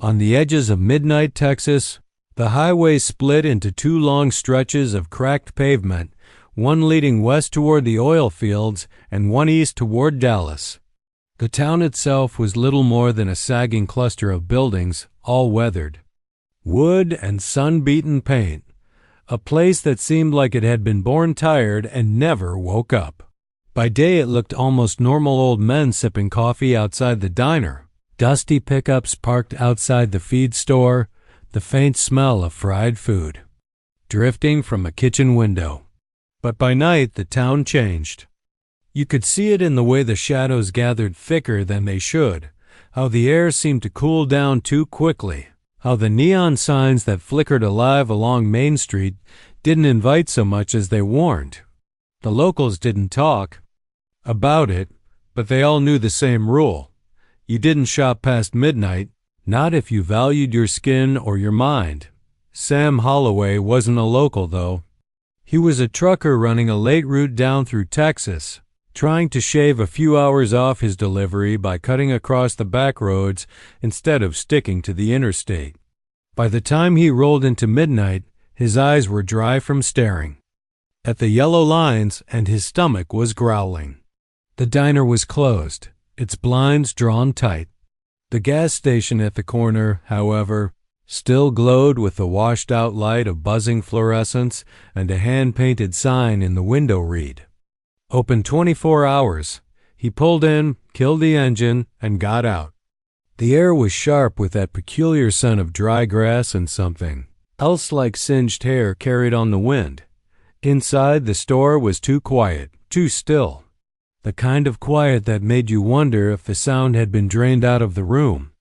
On the edges of midnight Texas, the highway split into two long stretches of cracked pavement, one leading west toward the oil fields and one east toward Dallas. The town itself was little more than a sagging cluster of buildings, all weathered. Wood and sun-beaten paint. A place that seemed like it had been born tired and never woke up. By day it looked almost normal old men sipping coffee outside the diner, dusty pickups parked outside the feed store, the faint smell of fried food drifting from a kitchen window. But by night the town changed. You could see it in the way the shadows gathered thicker than they should, how the air seemed to cool down too quickly, how the neon signs that flickered alive along Main Street didn't invite so much as they warned. The locals didn't talk about it, but they all knew the same rule. You didn't shop past midnight, not if you valued your skin or your mind. Sam Holloway wasn't a local, though. He was a trucker running a late route down through Texas, trying to shave a few hours off his delivery by cutting across the back roads instead of sticking to the interstate. By the time he rolled into midnight, his eyes were dry from staring at the yellow lines, and his stomach was growling. The diner was closed, its blinds drawn tight. The gas station at the corner, however, still glowed with the washed-out light of buzzing fluorescents and a hand-painted sign in the window read, "Open 24 hours. He pulled in, killed the engine, and got out. The air was sharp with that peculiar scent of dry grass and something else like singed hair carried on the wind. Inside, the store was too quiet, too still. The kind of quiet that made you wonder if the sound had been drained out of the room.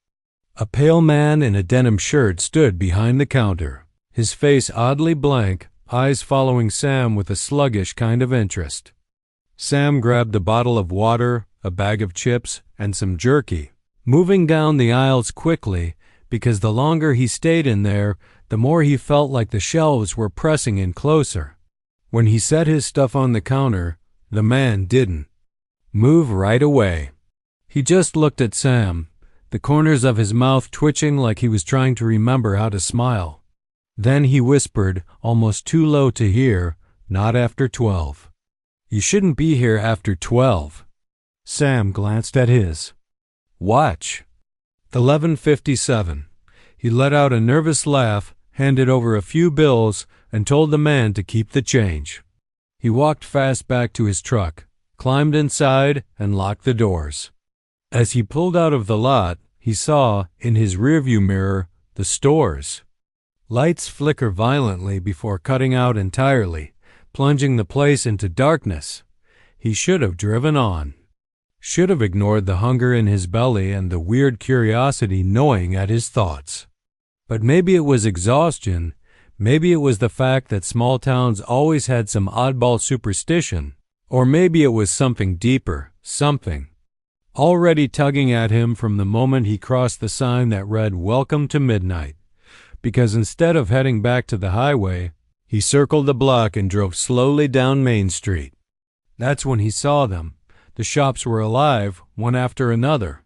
A pale man in a denim shirt stood behind the counter, his face oddly blank, eyes following Sam with a sluggish kind of interest. Sam grabbed a bottle of water, a bag of chips, and some jerky, moving down the aisles quickly, because the longer he stayed in there, the more he felt like the shelves were pressing in closer. When he set his stuff on the counter, the man didn't move right away. He just looked at Sam, the corners of his mouth twitching like he was trying to remember how to smile. Then he whispered, almost too low to hear, "Not after 12. You shouldn't be here after 12. Sam glanced at his watch. 11:57. He let out a nervous laugh, handed over a few bills, and told the man to keep the change. He walked fast back to his truck, climbed inside, and locked the doors. As he pulled out of the lot, he saw, in his rearview mirror, the stores. Lights flicker violently before cutting out entirely, plunging the place into darkness. He should have driven on. Should have ignored the hunger in his belly and the weird curiosity gnawing at his thoughts. But maybe it was exhaustion. Maybe it was the fact that small towns always had some oddball superstition. Or maybe it was something deeper, something already tugging at him from the moment he crossed the sign that read "Welcome to Midnight." Because instead of heading back to the highway, he circled the block and drove slowly down Main Street. That's when he saw them. The shops were alive, one after another.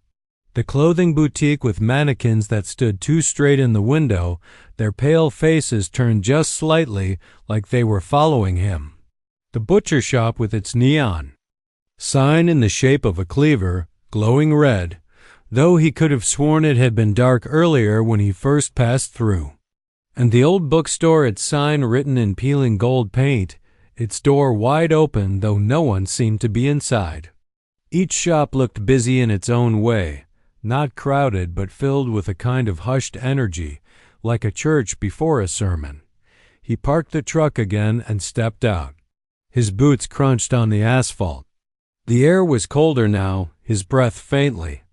The clothing boutique with mannequins that stood too straight in the window, their pale faces turned just slightly like they were following him. The butcher shop with its neon sign in the shape of a cleaver, glowing red, though he could have sworn it had been dark earlier when he first passed through. And the old bookstore, its sign written in peeling gold paint, its door wide open though no one seemed to be inside. Each shop looked busy in its own way. Not crowded, but filled with a kind of hushed energy, like a church before a sermon. He parked the truck again and stepped out. His boots crunched on the asphalt. The air was colder now, his breath faintly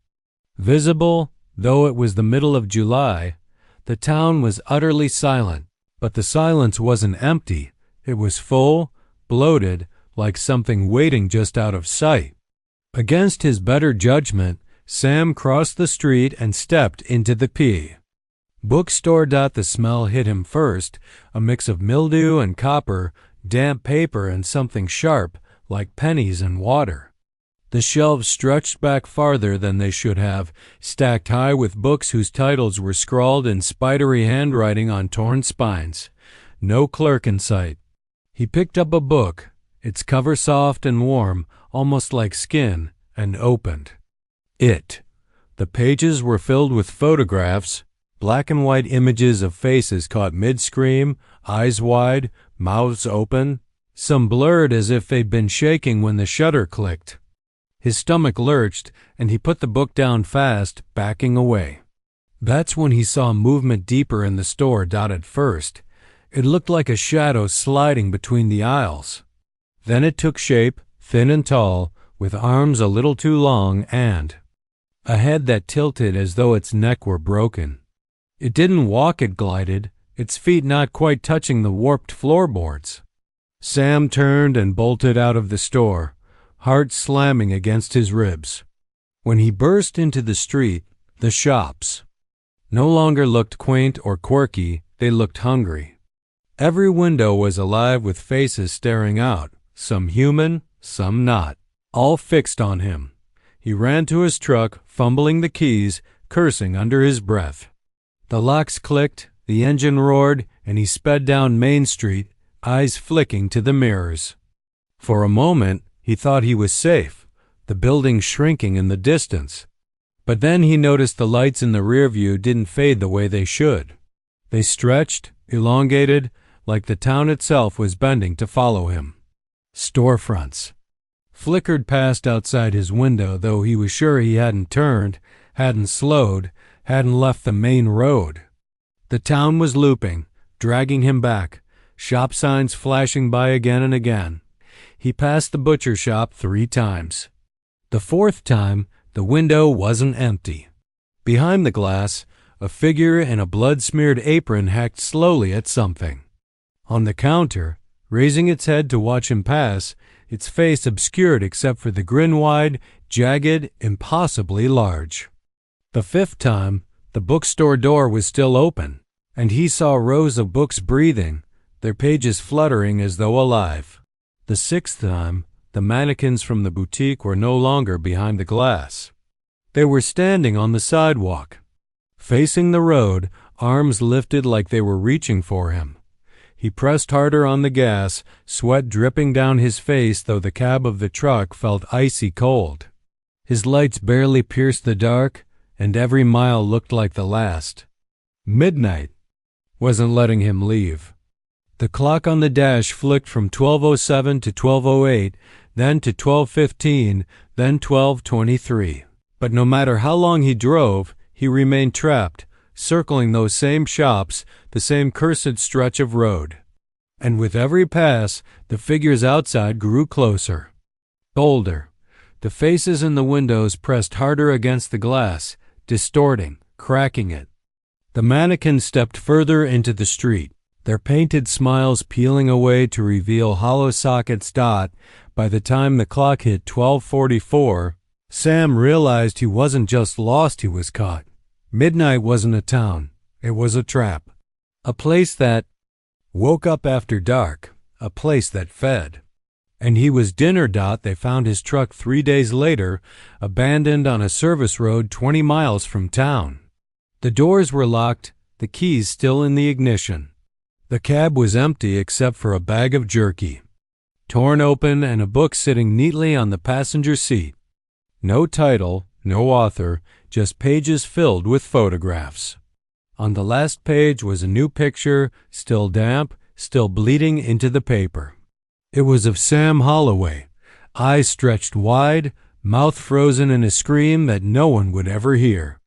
visible, though it was the middle of July. The town was utterly silent, but the silence wasn't empty. It was full, bloated, like something waiting just out of sight. Against his better judgment, Sam crossed the street and stepped into the P. Bookstore. The smell hit him first, a mix of mildew and copper, damp paper, and something sharp, like pennies and water. The shelves stretched back farther than they should have, stacked high with books whose titles were scrawled in spidery handwriting on torn spines. No clerk in sight. He picked up a book, its cover soft and warm, almost like skin, and opened. The pages were filled with photographs, black and white images of faces caught mid-scream, eyes wide, mouths open, some blurred as if they'd been shaking when the shutter clicked. His stomach lurched, and he put the book down fast, backing away. That's when he saw movement deeper in the store. At first, it looked like a shadow sliding between the aisles. Then it took shape, thin and tall, with arms a little too long and a head that tilted as though its neck were broken. It didn't walk, it glided, its feet not quite touching the warped floorboards. Sam turned and bolted out of the store, heart slamming against his ribs. When he burst into the street, the shops no longer looked quaint or quirky, they looked hungry. Every window was alive with faces staring out, some human, some not, all fixed on him. He ran to his truck, fumbling the keys, cursing under his breath. The locks clicked, the engine roared, and he sped down Main Street, eyes flicking to the mirrors. For a moment, he thought he was safe, the building shrinking in the distance. But then he noticed the lights in the rear view didn't fade the way they should. They stretched, elongated, like the town itself was bending to follow him. Storefronts flickered past outside his window, though he was sure he hadn't turned, hadn't slowed, hadn't left the main road. The town was looping, dragging him back, shop signs flashing by again and again. He passed the butcher shop 3 times. The 4th time, the window wasn't empty. Behind the glass, a figure in a blood-smeared apron hacked slowly at something. On the counter, raising its head to watch him pass, its face obscured except for the grin wide, jagged, impossibly large. The 5th time, the bookstore door was still open, and he saw rows of books breathing, their pages fluttering as though alive. The 6th time, the mannequins from the boutique were no longer behind the glass. They were standing on the sidewalk, facing the road, arms lifted like they were reaching for him. He pressed harder on the gas, sweat dripping down his face, though the cab of the truck felt icy cold. His lights barely pierced the dark, and every mile looked like the last. Midnight wasn't letting him leave. The clock on the dash flicked from 12:07 to 12:08, then to 12:15, then 12:23. But no matter how long he drove, he remained trapped, circling those same shops, the same cursed stretch of road. And with every pass, the figures outside grew closer, bolder. The faces in the windows pressed harder against the glass, distorting, cracking it. The mannequins stepped further into the street, their painted smiles peeling away to reveal hollow sockets. By the time the clock hit 12:44, Sam realized he wasn't just lost, he was caught. Midnight wasn't a town, it was a trap. A place that woke up after dark, a place that fed. And he was dinner. They found his truck 3 days later, abandoned on a service road 20 miles from town. The doors were locked, the keys still in the ignition. The cab was empty except for a bag of jerky, torn open, and a book sitting neatly on the passenger seat. No title, no author, just pages filled with photographs. On the last page was a new picture, still damp, still bleeding into the paper. It was of Sam Holloway, eyes stretched wide, mouth frozen in a scream that no one would ever hear.